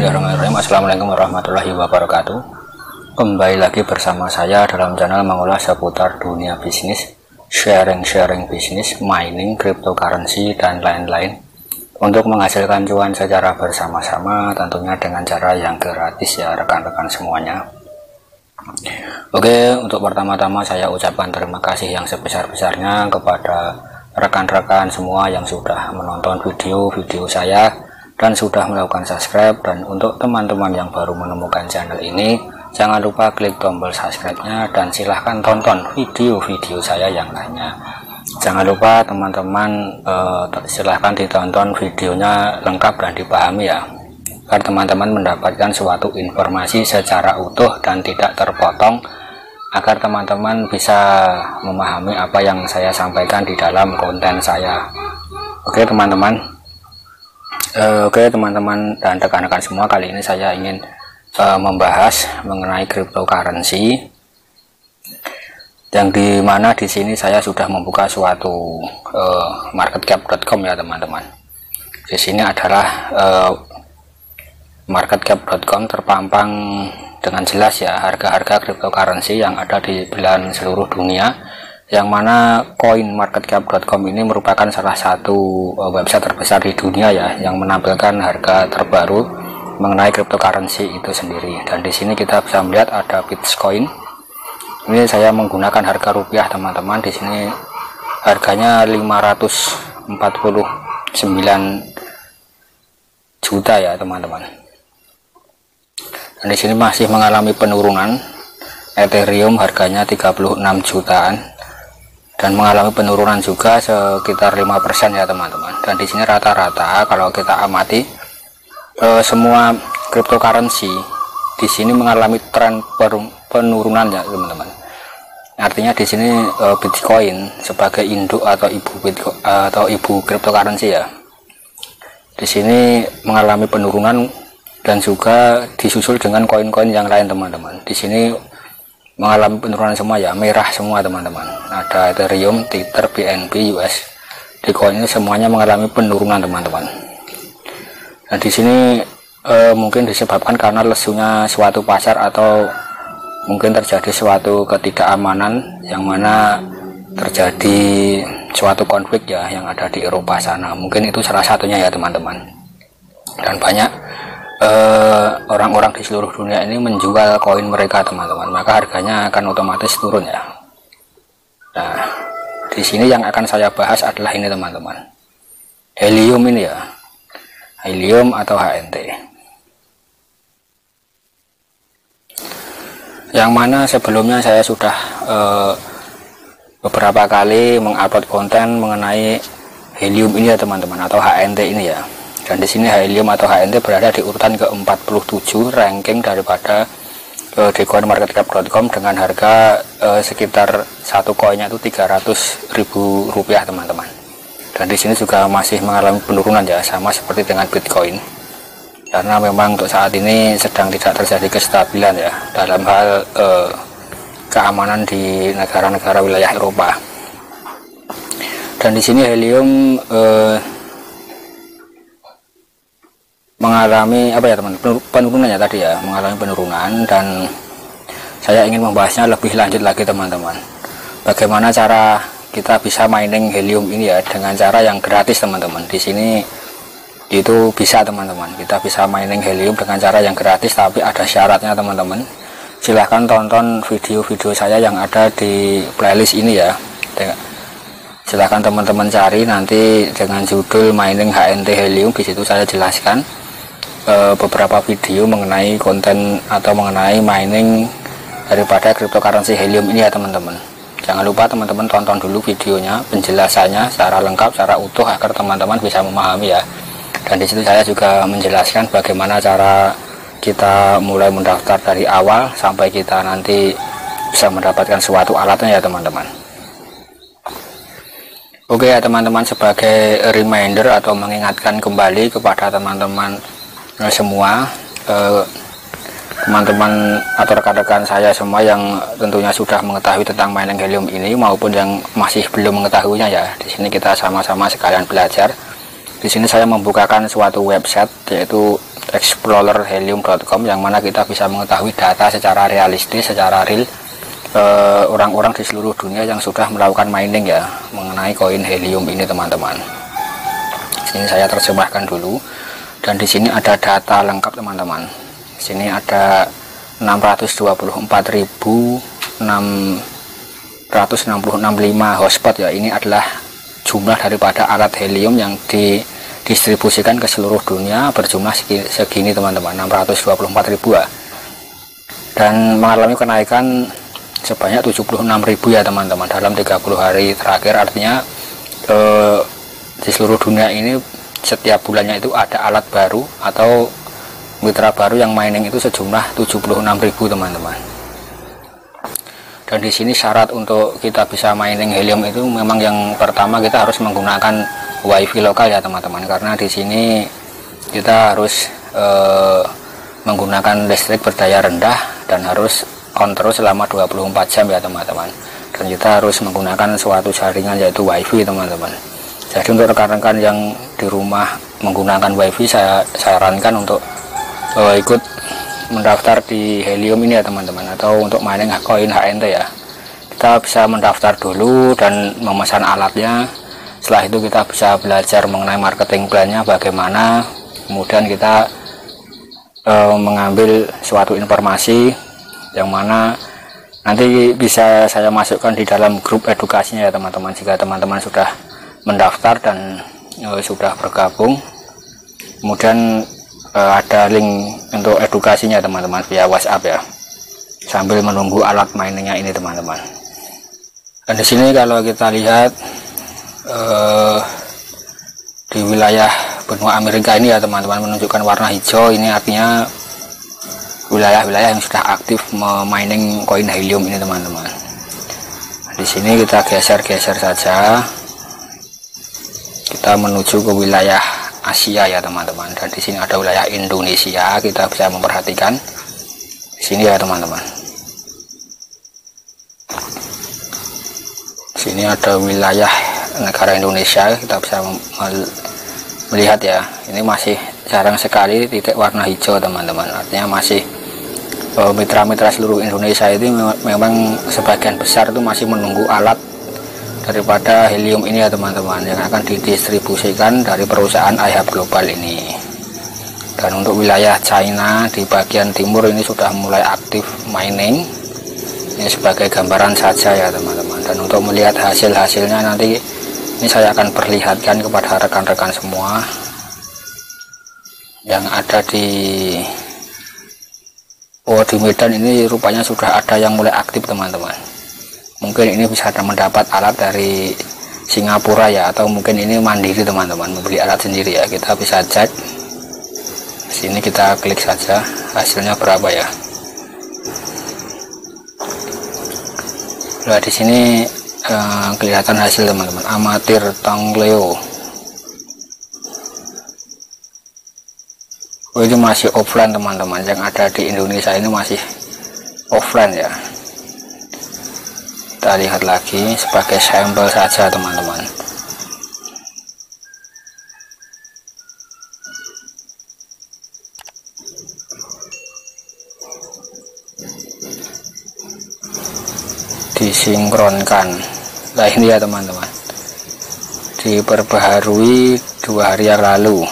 Bismillahirrahmanirrahim. Assalamualaikum warahmatullahi wabarakatuh. Kembali lagi bersama saya dalam channel mengulas seputar dunia bisnis, sharing bisnis, mining, cryptocurrency, dan lain-lain, untuk menghasilkan cuan secara bersama-sama, tentunya dengan cara yang gratis ya rekan-rekan semuanya. Oke, untuk pertama-tama saya ucapkan terima kasih yang sebesar-besarnya kepada rekan-rekan semua yang sudah menonton video-video saya dan sudah melakukan subscribe. Dan untuk teman-teman yang baru menemukan channel ini, jangan lupa klik tombol subscribe-nya dan silahkan tonton video-video saya yang lainnya. Jangan lupa teman-teman silahkan ditonton videonya lengkap dan dipahami ya, agar teman-teman mendapatkan suatu informasi secara utuh dan tidak terpotong, agar teman-teman bisa memahami apa yang saya sampaikan di dalam konten saya. Oke teman-teman, dan rekan-rekan semua, kali ini saya ingin membahas mengenai cryptocurrency, yang dimana di sini saya sudah membuka suatu marketcap.com ya teman-teman. Di sini adalah marketcap.com terpampang dengan jelas ya harga-harga cryptocurrency yang ada di belahan seluruh dunia, yang mana coinmarketcap.com ini merupakan salah satu website terbesar di dunia ya, yang menampilkan harga terbaru mengenai cryptocurrency itu sendiri. Dan di sini kita bisa melihat ada Bitcoin. Ini saya menggunakan harga rupiah teman-teman. Di sini harganya 549 juta ya teman-teman. Dan di sini masih mengalami penurunan. Ethereum harganya 36 jutaan dan mengalami penurunan juga sekitar 5% ya teman-teman. Dan di sini rata-rata kalau kita amati semua cryptocurrency di sini mengalami tren penurunan ya teman-teman. Artinya di sini Bitcoin sebagai induk atau ibu cryptocurrency ya, di sini mengalami penurunan dan juga disusul dengan koin-koin yang lain teman-teman. Di sini mengalami penurunan semua ya, merah semua teman-teman. Ada Ethereum, Tether, BNB, US. Di koin ini semuanya mengalami penurunan teman-teman. Nah di sini mungkin disebabkan karena lesunya suatu pasar, atau mungkin terjadi suatu ketidakamanan yang mana terjadi suatu konflik ya yang ada di Eropa sana. Mungkin itu salah satunya ya teman-teman. Dan banyak orang-orang di seluruh dunia ini menjual koin mereka teman-teman, maka harganya akan otomatis turun ya. Nah di sini yang akan saya bahas adalah ini teman-teman, helium ini ya, helium atau HNT, yang mana sebelumnya saya sudah beberapa kali mengupload konten mengenai helium ini ya teman-teman, atau HNT ini ya. Dan di sini helium atau HNT berada di urutan ke-47 ranking daripada di coinmarketcap.com dengan harga sekitar satu koinnya itu 300.000 rupiah teman-teman. Dan di sini juga masih mengalami penurunan ya, sama seperti dengan Bitcoin, karena memang untuk saat ini sedang tidak terjadi kestabilan ya dalam hal keamanan di negara-negara wilayah Eropa. Dan di sini helium mengalami apa ya teman, penurunan ya tadi ya, mengalami penurunan. Dan saya ingin membahasnya lebih lanjut lagi teman-teman, bagaimana cara kita bisa mining helium ini ya dengan cara yang gratis teman-teman. Di sini itu bisa teman-teman, kita bisa mining helium dengan cara yang gratis, tapi ada syaratnya teman-teman. Silahkan tonton video-video saya yang ada di playlist ini ya, silahkan teman-teman cari nanti dengan judul mining HNT helium. Di situ saya jelaskan beberapa video mengenai konten atau mengenai mining daripada cryptocurrency helium ini ya teman-teman. Jangan lupa teman-teman tonton dulu videonya, penjelasannya secara lengkap, secara utuh, agar teman-teman bisa memahami ya. Dan di situ saya juga menjelaskan bagaimana cara kita mulai mendaftar dari awal sampai kita nanti bisa mendapatkan suatu alatnya ya teman-teman. Oke ya teman-teman, sebagai reminder atau mengingatkan kembali kepada teman-teman semua, teman-teman atau rekan-rekan saya semua yang tentunya sudah mengetahui tentang mining helium ini maupun yang masih belum mengetahuinya ya. Di sini kita sama-sama sekalian belajar. Di sini saya membukakan suatu website, yaitu explorerhelium.com, yang mana kita bisa mengetahui data secara realistis, secara real orang-orang di seluruh dunia yang sudah melakukan mining ya mengenai koin helium ini teman-teman. Sini saya terjemahkan dulu, dan di sini ada data lengkap teman-teman. Sini ada 624.665 hotspot ya. Ini adalah jumlah daripada alat helium yang didistribusikan ke seluruh dunia, berjumlah segini teman-teman, 624.000 ya, dan mengalami kenaikan sebanyak 76.000 ya teman-teman dalam 30 hari terakhir. Artinya di seluruh dunia ini setiap bulannya itu ada alat baru atau mitra baru yang mining itu sejumlah 76.000 teman-teman. Dan di sini syarat untuk kita bisa mining helium itu memang yang pertama kita harus menggunakan wifi lokal ya teman-teman, karena di sini kita harus menggunakan listrik berdaya rendah dan harus on terus selama 24 jam ya teman-teman, dan kita harus menggunakan suatu jaringan yaitu wifi teman-teman. Jadi untuk rekan-rekan yang di rumah menggunakan wifi, saya sarankan untuk ikut mendaftar di helium ini ya teman-teman, atau untuk mining koin HNT ya. Kita bisa mendaftar dulu dan memesan alatnya. Setelah itu kita bisa belajar mengenai marketing plannya bagaimana, kemudian kita mengambil suatu informasi yang mana nanti bisa saya masukkan di dalam grup edukasinya ya teman-teman. Jika teman-teman sudah mendaftar dan sudah bergabung, kemudian ada link untuk edukasinya teman-teman via WhatsApp ya, sambil menunggu alat miningnya ini teman-teman. Dan di sini kalau kita lihat di wilayah benua Amerika ini ya teman-teman, menunjukkan warna hijau, ini artinya wilayah-wilayah yang sudah aktif memining koin helium ini teman-teman. Di sini kita geser-geser saja, kita menuju ke wilayah Asia ya teman-teman, dan di sini ada wilayah Indonesia, kita bisa memperhatikan di sini ya teman-teman. Di sini ada wilayah negara Indonesia, kita bisa melihat ya, ini masih jarang sekali titik warna hijau teman-teman, artinya masih mitra-mitra seluruh Indonesia itu memang sebagian besar itu masih menunggu alat daripada helium ini ya teman-teman, yang akan didistribusikan dari perusahaan iHub Global ini. Dan untuk wilayah China di bagian timur ini sudah mulai aktif mining. Ini sebagai gambaran saja ya teman-teman, dan untuk melihat hasil-hasilnya nanti ini saya akan perlihatkan kepada rekan-rekan semua yang ada di di Medan. Ini rupanya sudah ada yang mulai aktif teman-teman. Mungkin ini bisa mendapat alat dari Singapura ya, atau mungkin ini mandiri teman-teman, membeli alat sendiri ya. Kita bisa cek di sini, kita klik saja hasilnya berapa ya. Nah di sini kelihatan hasil teman-teman, amatir Tongleo. Ini masih offline teman-teman, yang ada di Indonesia ini masih offline ya. Kita lihat lagi sebagai sampel saja teman-teman. Disinkronkan. Nah ini ya teman-teman, diperbaharui 2 hari yang lalu,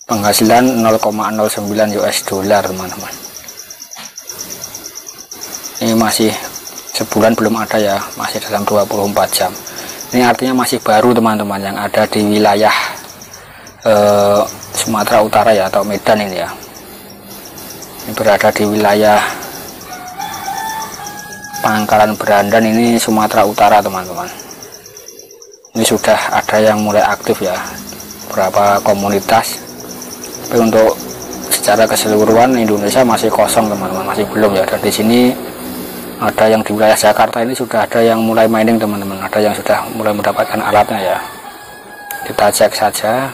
penghasilan 0,09 US dollar teman-teman. Ini masih sebulan belum ada ya, masih dalam 24 jam. Ini artinya masih baru teman-teman, yang ada di wilayah Sumatera Utara ya, atau Medan ini ya. Ini berada di wilayah Pangkalan Berandan, ini Sumatera Utara teman-teman. Ini sudah ada yang mulai aktif ya, beberapa komunitas. Tapi untuk secara keseluruhan Indonesia masih kosong teman-teman, masih belum ya. Dan di sini ada yang di wilayah Jakarta ini sudah ada yang mulai mining teman-teman, ada yang sudah mulai mendapatkan alatnya ya. Kita cek saja.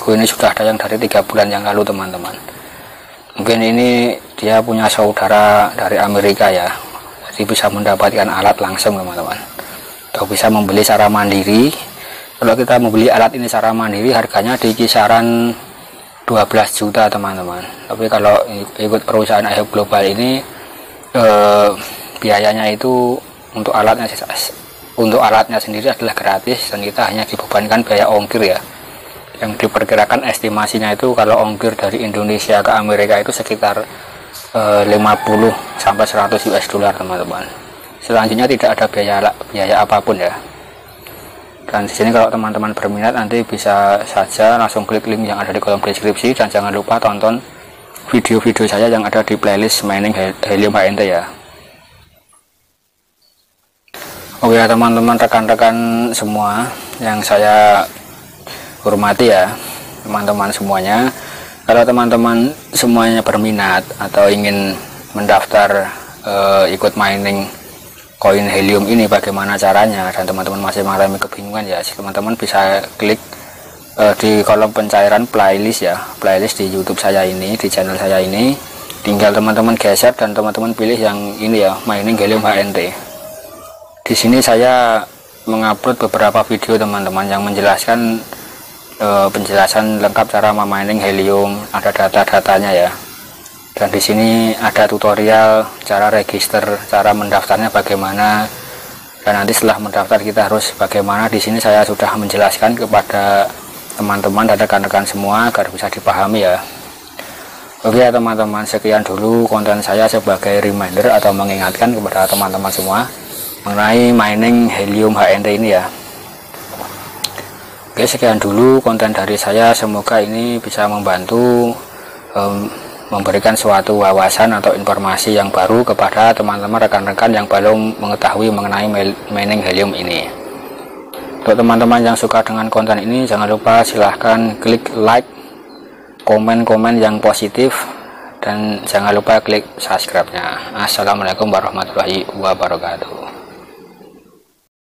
Ini sudah ada yang dari 3 bulan yang lalu teman-teman. Mungkin ini dia punya saudara dari Amerika ya, jadi bisa mendapatkan alat langsung teman-teman, atau bisa membeli secara mandiri. Kalau kita membeli alat ini secara mandiri, harganya di kisaran 12 juta teman-teman. Tapi kalau ikut perusahaan iHub Global ini biayanya itu untuk alatnya sendiri adalah gratis, dan kita hanya dibebankan biaya ongkir ya, yang diperkirakan estimasinya itu kalau ongkir dari Indonesia ke Amerika itu sekitar 50 sampai 100 US dollar teman-teman. Selanjutnya tidak ada biaya apapun ya. Dan di sini kalau teman-teman berminat nanti bisa saja langsung klik link yang ada di kolom deskripsi, dan jangan lupa tonton video-video saya yang ada di playlist mining helium HNT ya. Oh ya teman-teman, rekan-rekan semua yang saya hormati ya, teman-teman semuanya, kalau teman-teman semuanya berminat atau ingin mendaftar ikut mining koin helium ini, bagaimana caranya, dan teman-teman masih mengalami kebingungan ya, teman-teman bisa klik di kolom pencairan playlist ya, playlist di YouTube saya ini, di channel saya ini, tinggal teman-teman geser dan teman-teman pilih yang ini ya, mining helium HNT. Di sini saya mengupload beberapa video teman-teman yang menjelaskan penjelasan lengkap cara memining helium, ada data-datanya ya. Dan di sini ada tutorial cara register, cara mendaftarnya bagaimana, dan nanti setelah mendaftar kita harus bagaimana. Di sini saya sudah menjelaskan kepada teman-teman dan rekan-rekan semua agar bisa dipahami ya. Oke ya teman-teman, sekian dulu konten saya sebagai reminder atau mengingatkan kepada teman-teman semua mengenai mining helium HNT ini ya. Oke, sekian dulu konten dari saya, semoga ini bisa membantu memberikan suatu wawasan atau informasi yang baru kepada teman-teman rekan-rekan yang belum mengetahui mengenai mining helium ini. Untuk teman-teman yang suka dengan konten ini, jangan lupa silahkan klik like, komen-komen yang positif, dan jangan lupa klik subscribe-nya. Assalamualaikum warahmatullahi wabarakatuh.